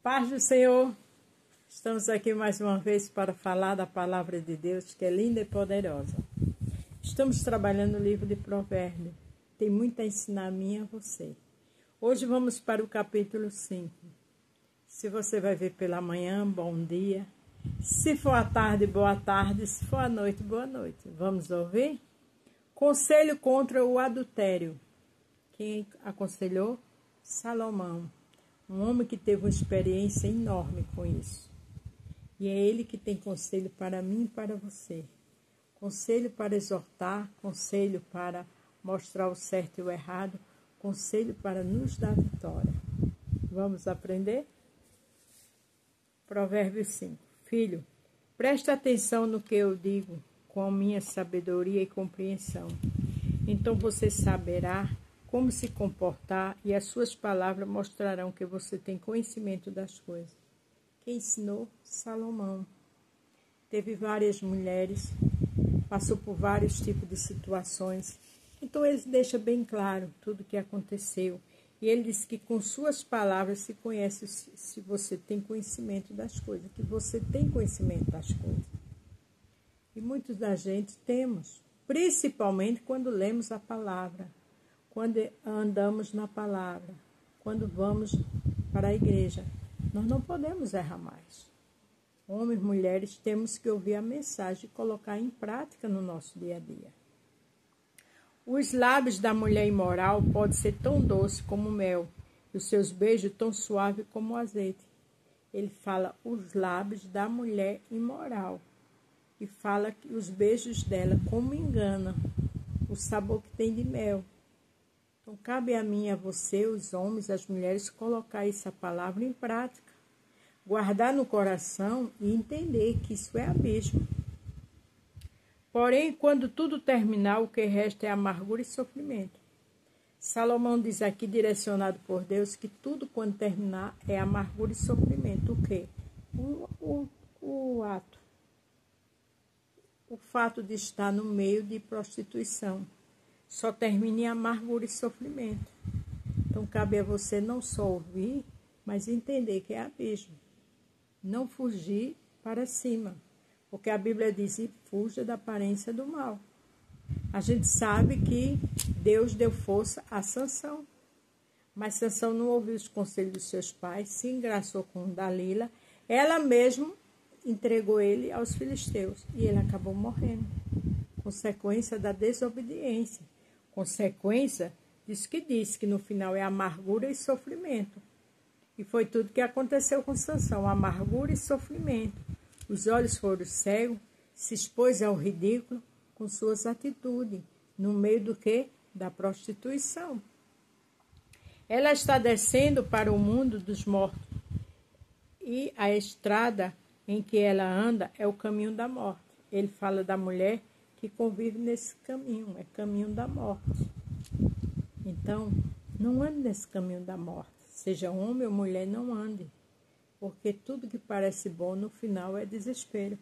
Paz do Senhor, estamos aqui mais uma vez para falar da palavra de Deus, que é linda e poderosa. Estamos trabalhando o livro de Provérbios, tem muito a ensinar a mim e a você. Hoje vamos para o capítulo 5. Se você vai ver pela manhã, bom dia. Se for à tarde, boa tarde. Se for à noite, boa noite. Vamos ouvir? Conselho contra o adultério. Quem aconselhou? Salomão. Um homem que teve uma experiência enorme com isso. E é ele que tem conselho para mim e para você. Conselho para exortar, conselho para mostrar o certo e o errado, conselho para nos dar vitória. Vamos aprender? Provérbios 5. Filho, presta atenção no que eu digo com a minha sabedoria e compreensão. Então você saberá como se comportar e as suas palavras mostrarão que você tem conhecimento das coisas. Quem ensinou? Salomão. Teve várias mulheres, passou por vários tipos de situações. Então ele deixa bem claro tudo o que aconteceu. E ele diz que com suas palavras se conhece se você tem conhecimento das coisas, que você tem conhecimento das coisas. E muitos da gente temos, principalmente quando lemos a palavra. Quando andamos na palavra, quando vamos para a igreja, nós não podemos errar mais. Homens e mulheres temos que ouvir a mensagem e colocar em prática no nosso dia a dia. Os lábios da mulher imoral podem ser tão doces como mel, e os seus beijos tão suaves como azeite. Ele fala os lábios da mulher imoral, e fala que os beijos dela como engana, o sabor que tem de mel. Então, cabe a mim e a você, os homens, as mulheres, colocar essa palavra em prática, guardar no coração e entender que isso é abismo. Porém, quando tudo terminar, o que resta é amargura e sofrimento. Salomão diz aqui, direcionado por Deus, que tudo quando terminar é amargura e sofrimento. O quê? O ato. O fato de estar no meio de prostituição. Só termina em amargura e sofrimento. Então, cabe a você não só ouvir, mas entender que é abismo. Não fugir para cima. Porque a Bíblia diz, fuja da aparência do mal. A gente sabe que Deus deu força a Sansão. Mas Sansão não ouviu os conselhos dos seus pais, se engraçou com Dalila. Ela mesma entregou ele aos filisteus. E ele acabou morrendo. Consequência da desobediência. Consequência disso que diz, que no final é amargura e sofrimento. E foi tudo que aconteceu com Sansão, amargura e sofrimento. Os olhos foram cegos, se expôs ao ridículo com suas atitudes, no meio do quê? Da prostituição. Ela está descendo para o mundo dos mortos. E a estrada em que ela anda é o caminho da morte. Ele fala da mulher que convive nesse caminho, é caminho da morte. Então, não ande nesse caminho da morte. Seja homem ou mulher, não ande. Porque tudo que parece bom, no final, é desespero.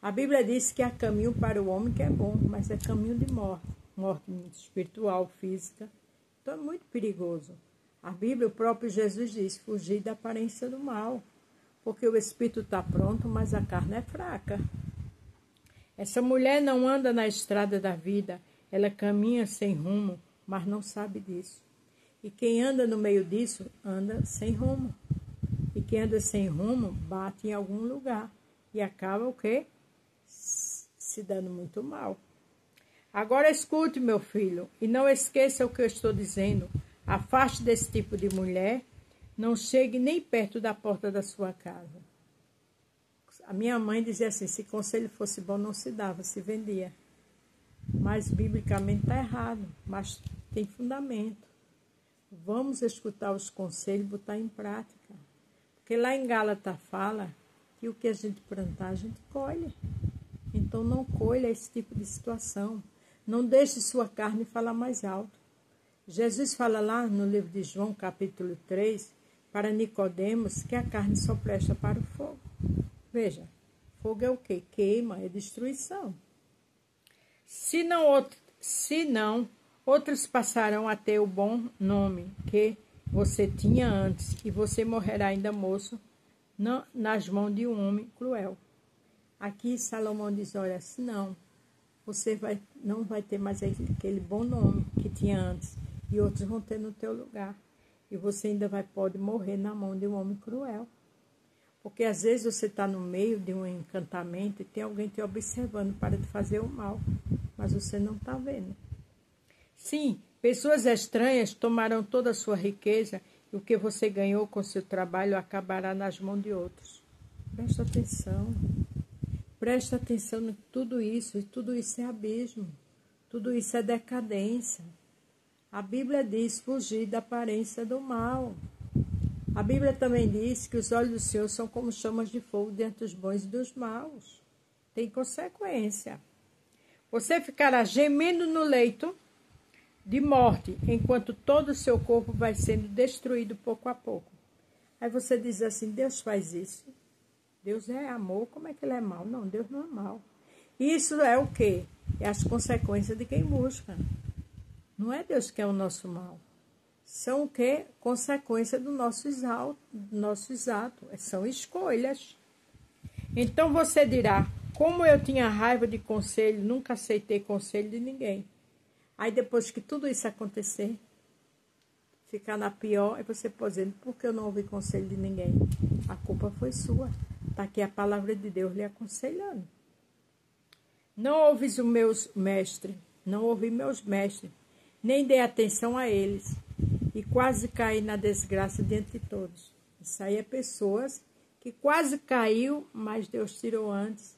A Bíblia diz que há caminho para o homem que é bom, mas é caminho de morte. Morte espiritual, física. Então, é muito perigoso. A Bíblia, o próprio Jesus diz, fugir da aparência do mal. Porque o espírito está pronto, mas a carne é fraca. Essa mulher não anda na estrada da vida, ela caminha sem rumo, mas não sabe disso. E quem anda no meio disso, anda sem rumo. E quem anda sem rumo, bate em algum lugar. E acaba o quê? Se dando muito mal. Agora escute, meu filho, e não esqueça o que eu estou dizendo. Afaste desse tipo de mulher, não chegue nem perto da porta da sua casa. A minha mãe dizia assim, se conselho fosse bom, não se dava, se vendia. Mas, biblicamente, está errado, mas tem fundamento. Vamos escutar os conselhos e botar em prática. Porque lá em Gálatas fala que o que a gente plantar, a gente colhe. Então, não colha esse tipo de situação. Não deixe sua carne falar mais alto. Jesus fala lá no livro de João, capítulo 3, para Nicodemos, que a carne só presta para o fogo. Veja, fogo é o quê? Queima, é destruição. Se não, outros passarão a ter o bom nome, que você tinha antes, e você morrerá ainda moço nas mãos de um homem cruel. Aqui Salomão diz, olha, se não, você não vai ter mais aquele bom nome que tinha antes, e outros vão ter no teu lugar. E você ainda pode morrer na mão de um homem cruel. Porque às vezes você está no meio de um encantamento e tem alguém te observando para te fazer o mal, mas você não está vendo. Sim, pessoas estranhas tomarão toda a sua riqueza e o que você ganhou com seu trabalho acabará nas mãos de outros. Presta atenção. Presta atenção em tudo isso, e tudo isso é abismo. Tudo isso é decadência. A Bíblia diz fugir da aparência do mal. A Bíblia também diz que os olhos do Senhor são como chamas de fogo diante dos bons e dos maus. Tem consequência. Você ficará gemendo no leito de morte, enquanto todo o seu corpo vai sendo destruído pouco a pouco. Aí você diz assim, Deus faz isso? Deus é amor, como é que ele é mau? Não, Deus não é mau. Isso é o quê? É as consequências de quem busca. Não é Deus que é o nosso mal. São o quê? Consequência do nosso exato. São escolhas. Então você dirá, como eu tinha raiva de conselho, nunca aceitei conselho de ninguém. Aí depois que tudo isso acontecer, ficar na pior, aí você pode dizer, por que eu não ouvi conselho de ninguém? A culpa foi sua. Está aqui a palavra de Deus lhe aconselhando. Não ouvis os meus mestres, não ouvi meus mestres, nem dei atenção a eles, e quase caí na desgraça diante de todos. Isso aí é pessoas que quase caiu, mas Deus tirou antes,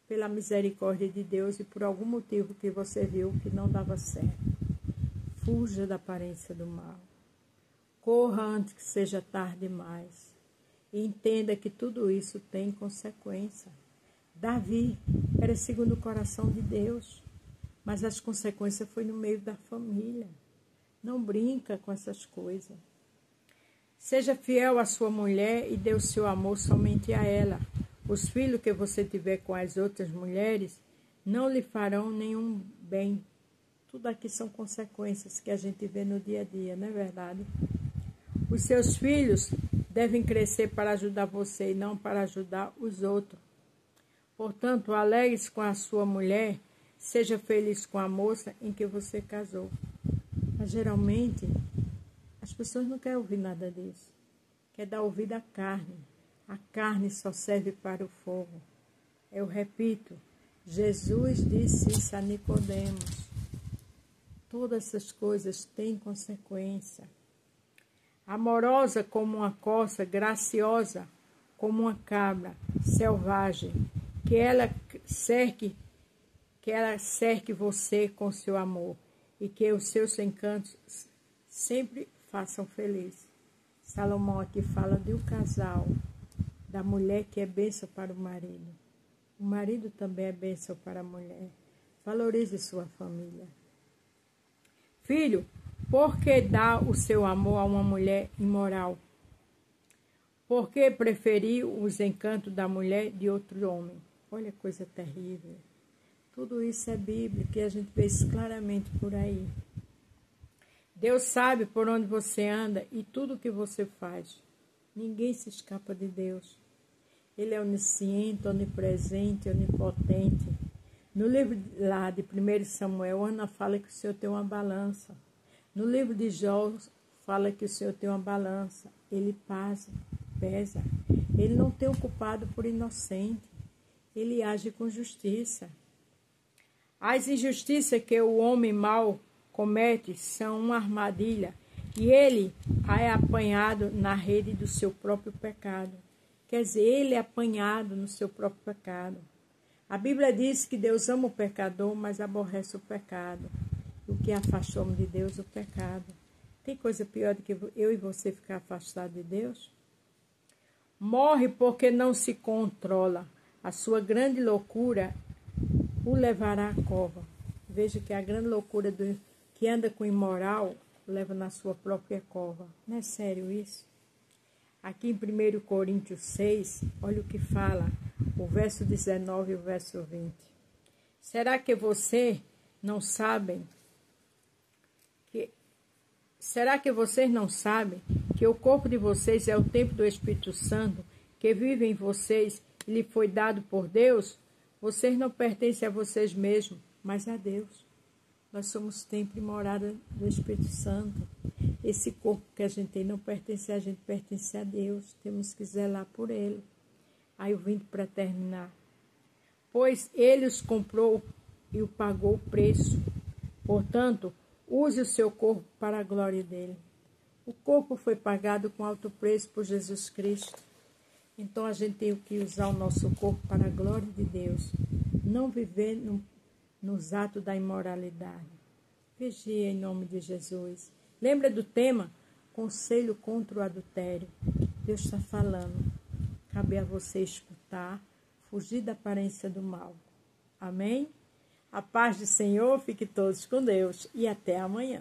pela misericórdia de Deus e por algum motivo que você viu que não dava certo. Fuja da aparência do mal. Corra antes que seja tarde demais. E entenda que tudo isso tem consequência. Davi era segundo o coração de Deus, mas as consequências foi no meio da família. Não brinca com essas coisas. Seja fiel à sua mulher e dê o seu amor somente a ela. Os filhos que você tiver com as outras mulheres não lhe farão nenhum bem. Tudo aqui são consequências que a gente vê no dia a dia, não é verdade? Os seus filhos devem crescer para ajudar você e não para ajudar os outros. Portanto, alegre-se com a sua mulher, seja feliz com a moça em que você casou. Mas geralmente, as pessoas não querem ouvir nada disso. Quer dar ouvido à carne. A carne só serve para o fogo. Eu repito, Jesus disse isso a Nicodemos. Todas essas coisas têm consequência. Amorosa como uma corça, graciosa como uma cabra selvagem, que ela cerque você com seu amor e que os seus encantos sempre façam feliz. Salomão aqui fala de um casal, da mulher que é bênção para o marido. O marido também é bênção para a mulher. Valorize sua família. Filho, por que dá o seu amor a uma mulher imoral? Por que preferiu os encantos da mulher de outro homem? Olha que coisa terrível. Tudo isso é Bíblia, que a gente vê isso claramente por aí. Deus sabe por onde você anda e tudo o que você faz. Ninguém se escapa de Deus. Ele é onisciente, onipresente, onipotente. No livro lá de 1 Samuel, Ana fala que o Senhor tem uma balança. No livro de Jó, fala que o Senhor tem uma balança. Ele pesa. Ele não tem o culpado por inocente. Ele age com justiça. As injustiças que o homem mau comete são uma armadilha. E ele é apanhado na rede do seu próprio pecado. Quer dizer, ele é apanhado no seu próprio pecado. A Bíblia diz que Deus ama o pecador, mas aborrece o pecado. O que afastou-me de Deus, o pecado. Tem coisa pior do que eu e você ficar afastado de Deus? Morre porque não se controla. A sua grande loucura o levará à cova. Veja que a grande loucura do que anda com imoral o leva na sua própria cova. Não é sério isso? Aqui em 1 Coríntios 6, olha o que fala, o verso 19 e o verso 20. Será que você não sabe que Será que vocês não sabem que o corpo de vocês é o templo do Espírito Santo, que vive em vocês e lhe foi dado por Deus? Vocês não pertencem a vocês mesmos, mas a Deus. Nós somos templo e morada do Espírito Santo. Esse corpo que a gente tem não pertence a gente, pertence a Deus. Temos que zelar por ele. Aí eu vim para terminar. Pois ele os comprou e o pagou o preço. Portanto, use o seu corpo para a glória dele. O corpo foi pagado com alto preço por Jesus Cristo. Então a gente tem que usar o nosso corpo para a glória de Deus. Não viver nos atos da imoralidade. Vigia em nome de Jesus. Lembra do tema? Conselho contra o adultério. Deus está falando. Cabe a você escutar, fugir da aparência do mal. Amém? A paz do Senhor, fique todos com Deus e até amanhã.